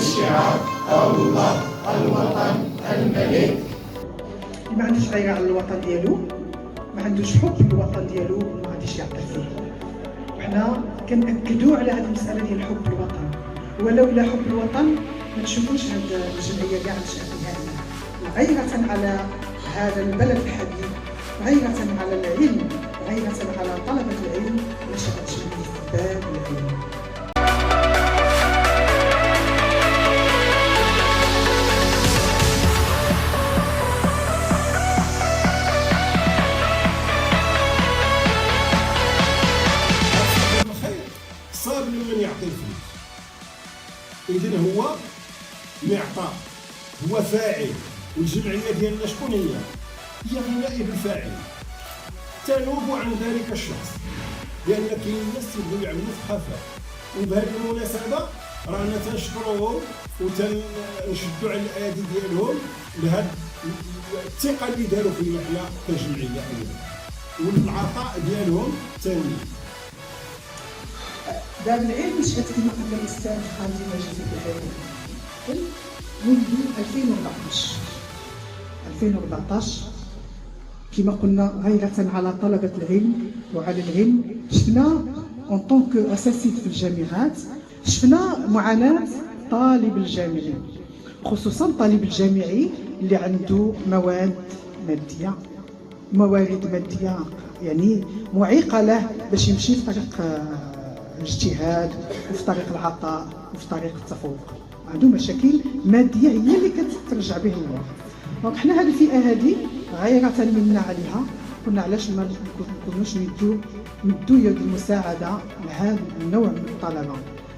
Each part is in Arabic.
الشعار الله الوطن الملك. اللي ما عندوش غيره على الوطن ديالو، ما عندوش حب للوطن ديالو، ما غاديش يعطي فيه. وحنا كنأكدوا على هذه المسألة ديال حب الوطن، ولولا حب الوطن ما تشوفوش هذه الجمعية كاع نشأت نهائيا. غيرة على هذا البلد الحبيب، غيرة على العلم، غيرة على طلبة العلم، نشأت جمعية باب العلم. صاب لمن يعطي الفلوس، إذن هو معطى، هو فاعل. والجمعية ديالنا شكون هي؟ هي نائب الفاعل، تنوب عن ذلك الشخص، لأن كاين الناس تيبغيو يعملوا في خفاء. وبهذه المناسبة رانا تنشكروهم وتنشدوا على الأيادي ديالهم لهذه الثقة اللي داروا فينا حنا كجمعية أيضا، والعطاء ديالهم ثاني. باب العلم نشأت كما قال الأستاذ خالد مجيد الحلواني منذ 2014 كما قلنا غيرة على طلبة العلم وعلى العلم. شفنا اون طونك اساتذه في الجامعات، شفنا معاناة طالب الجامعي، خصوصا الطالب الجامعي اللي عنده موارد مادية يعني معيقة له باش يمشي في طريق الاجتهاد وفي طريق العطاء وفي طريق التفوق. عنده مشاكل ماديه هي اللي كترجع به الوقت. دونك حنا هذه الفئه هذه غيرة منا عليها قلنا علاش ما نكونوش ندو يد المساعده لهذا النوع من الطلبه.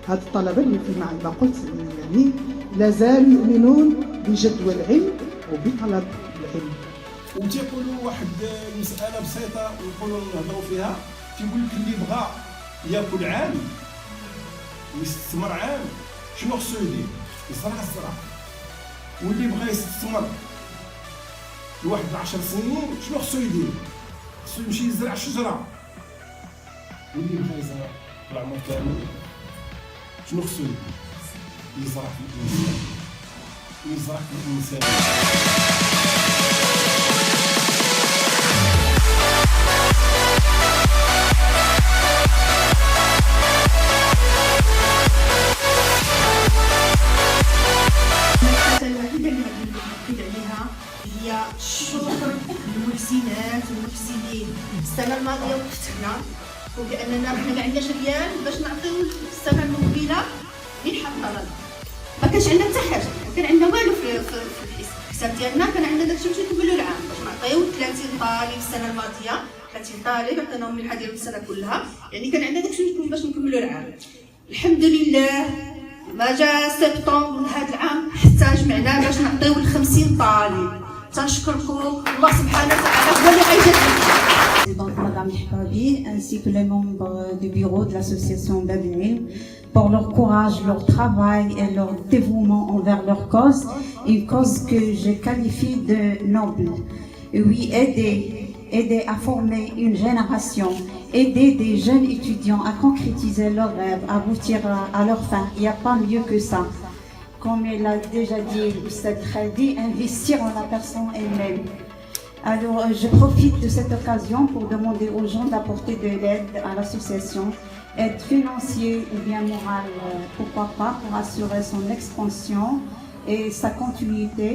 هاد الطلبه اللي ما قلت يعني لا زالوا يؤمنون بجدوى العلم وبطلب العلم. وتيقولوا واحد المساله بسيطه ونقولوا نهضروا فيها، تيقول لك اللي بغى ياكل عام ويستثمر عام شنو خصو يدير؟ يزرع. واللي بغى يستثمر لواحد 10 سنين شنو خصو يدير؟ خصو يمشي يزرع شجره. واللي بغى يزرع العمر كامل شنو خصو يدير؟ يزرع في الانسان. هي الشكر للمحسنات والمحسنين. السنه الماضيه وقفتنا وكاننا حنا ما عندناش ريال باش نعطيو السنه المقبله منحه الطلبه. ما كانش عندنا حتى حاجه، ما كان عندنا والو في الحساب ديالنا. كان عندنا داكشي باش نكملوا العام، باش نعطيو 30 طالب السنه الماضيه، 30 طالب عطيناهم منحه ديال السنه كلها، يعني كان عندنا داكشي باش نكملوا العام. الحمد لله ما جا سبتمبر من هذا العام حتى جمعنا باش نعطيو ل 50 طالب. تنشكركم الله سبحانه وتعالى هو اللي غيجازيكم. Donc Madame Hbabi ainsi que les membres du bureau de l'association Bab el-Ilm pour leur courage, leur travail et leur dévouement envers leur cause, une cause que je qualifie de noble. Et oui, aider à former une génération, aider des jeunes étudiants à concrétiser leurs rêves, à aboutir à leur fin. Il n'y a pas mieux que ça. Comme il a déjà dit Oustad Khadi, investir en la personne elle-même. Alors je profite de cette occasion pour demander aux gens d'apporter de l'aide à l'association, aide financière ou bien morale, pourquoi pas, pour assurer son expansion et sa continuité,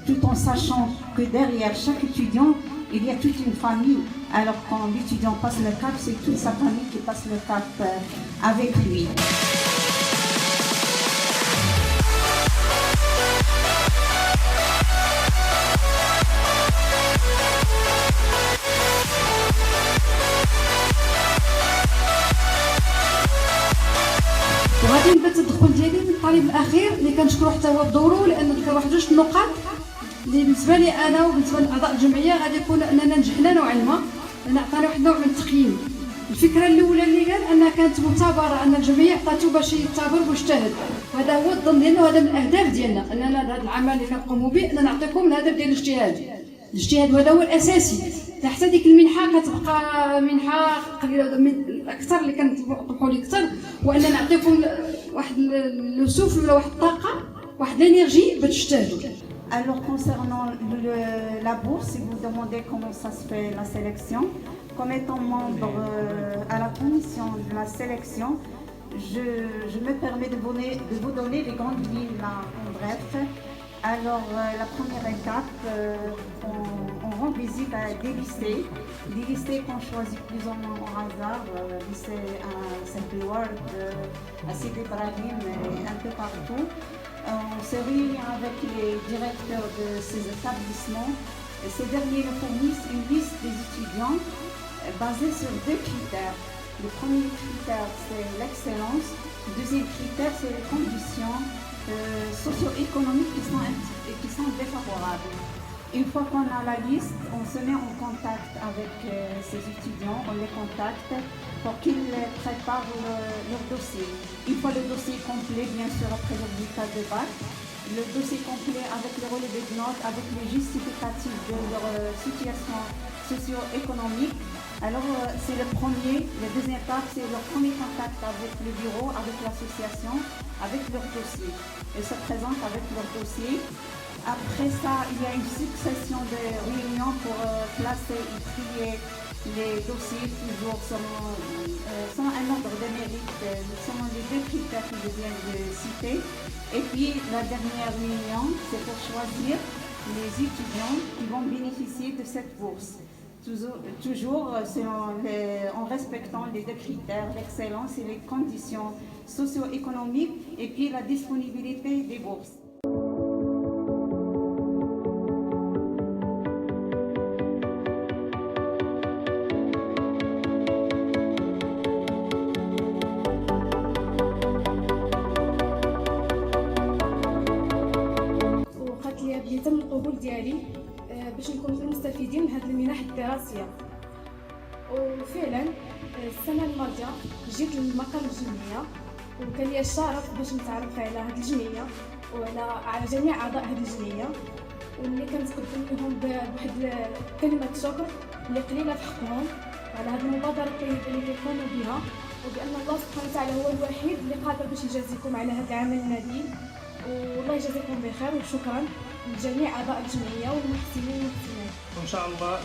tout en sachant que derrière chaque étudiant, il y a toute une famille. Alors quand l'étudiant passe le cap, c'est toute sa famille qui passe le cap avec lui. وغادي نبدا التدخل ديالي من الطالب الاخير اللي كنشكرو حتى هو بدورو، لان ذكر واحد جوج النقاط اللي بالنسبه لي انا وبالنسبه لاعضاء الجمعيه غادي يكون اننا نجحنا نوعا ما، لان عطانا واحد النوع من التقييم. الفكره الاولى اللي قال انها كانت مثابره، ان الجمعيه عطاتو باش يتابر ويجتهد، وهذا هو الظن ديالنا وهذا من الاهداف ديالنا، اننا هذا العمل اللي كنقوموا به ان نعطيكم الهدف ديال الاجتهاد وهذا هو الاساسي. حتى ديك المنحه كتبقى منحه قليله من اكثر اللي كنطمحوا ليه اكثر، وان نعطيكم واحد السفل ولا واحد الطاقه واحد لينيرجي باش تجتهدوا. Alors concernant la bourse, si vous demandez comment ça se fait la sélection, comme étant membre à la commission de la sélection, je me permets de vous donner les grandes lignes là, en bref. Alors la première étape, on rend visite à des lycées qu'on choisit plus ou moins au hasard, lycée à Saint-Ward, à Sidi Ibrahim et un peu partout. On se réunit avec les directeurs de ces établissements. Et ces derniers nous fournissent une liste des étudiants basée sur 2 critères. Le premier critère, c'est l'excellence. Le deuxième critère, c'est les conditions socio-économiques qui sont défavorables. Une fois qu'on a la liste, on se met en contact avec ces étudiants, on les contacte pour qu'ils préparent leur dossier. Une fois le dossier complet, bien sûr, après le résultat de bac, le dossier complet avec les relevés de notes, avec les justificatifs de leur situation socio-économique. Alors, c'est le premier. La deuxième étape, c'est leur premier contact avec le bureau, avec l'association, avec leur dossier. Ils se présentent avec leur dossier. Après ça, il y a une succession de réunions pour classer et trier les dossiers, toujours selon un ordre de mérite, selon les 2 critères que je viens de citer. Et puis, la dernière réunion, c'est pour choisir les étudiants qui vont bénéficier de cette bourse. Toujours en respectant les 2 critères, l'excellence et les conditions socio-économiques, et puis la disponibilité des bourses. يتم القبول ديالي باش نكونوا مستفيدين من هذه المنح الدراسيه. وفعلا السنه الماضيه جيت لمقر الجمعيه وكان لي الشرف باش نتعرف على هذه الجمعيه وعلى جميع اعضاء هذه الجمعيه، واللي كنتقدم لهم بواحد كلمه شكر اللي قليله في حقهم على هذه المبادره الطيبه اللي كيقوموا بها، وبان الله سبحانه وتعالى هو الوحيد اللي قادر باش يجازيكم على هذا العمل النبيل. والله يجازيكم بخير وشكرا لجميع اعضاء الجمعيه والمحسنين والمحسنات. وان شاء الله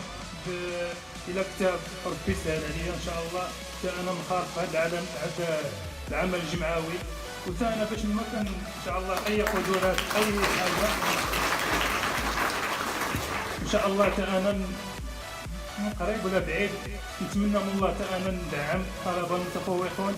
الى كتاب ربي سهل عليا ان شاء الله حتى انا مخالف هذا العمل الجمعوي، وحتى انا باش ما كان ان شاء الله اي قدرات اي حاجه ان شاء الله حتى انا من قريب ولا بعيد نتمنى من الله حتى انا ندعم طلبه المتفوقون.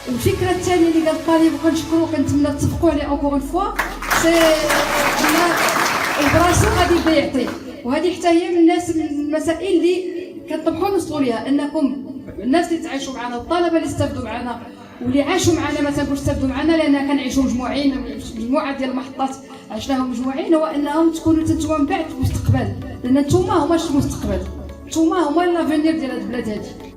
الفكره الثانيه اللي قال الطالب وكنشكرو وكنتمنى تتفقوا عليه اونكور اون فوا، سي البراسو غادي يبدا يعطي، وهذه حتى هي من المسائل اللي كنطمحوا نوصلوا ليها، انكم الناس اللي تعايشوا معنا، الطلبه اللي استافدوا معنا واللي عاشوا معنا، ما تنقولش استافدوا معنا لان كنعيشوا مجموعه ديال المحطات عشناهم مجموعين، هو انهم تكونوا نتوما من بعد المستقبل، لان نتوما هما المستقبل، نتوما هما لافينير ديال هاد البلاد هادي.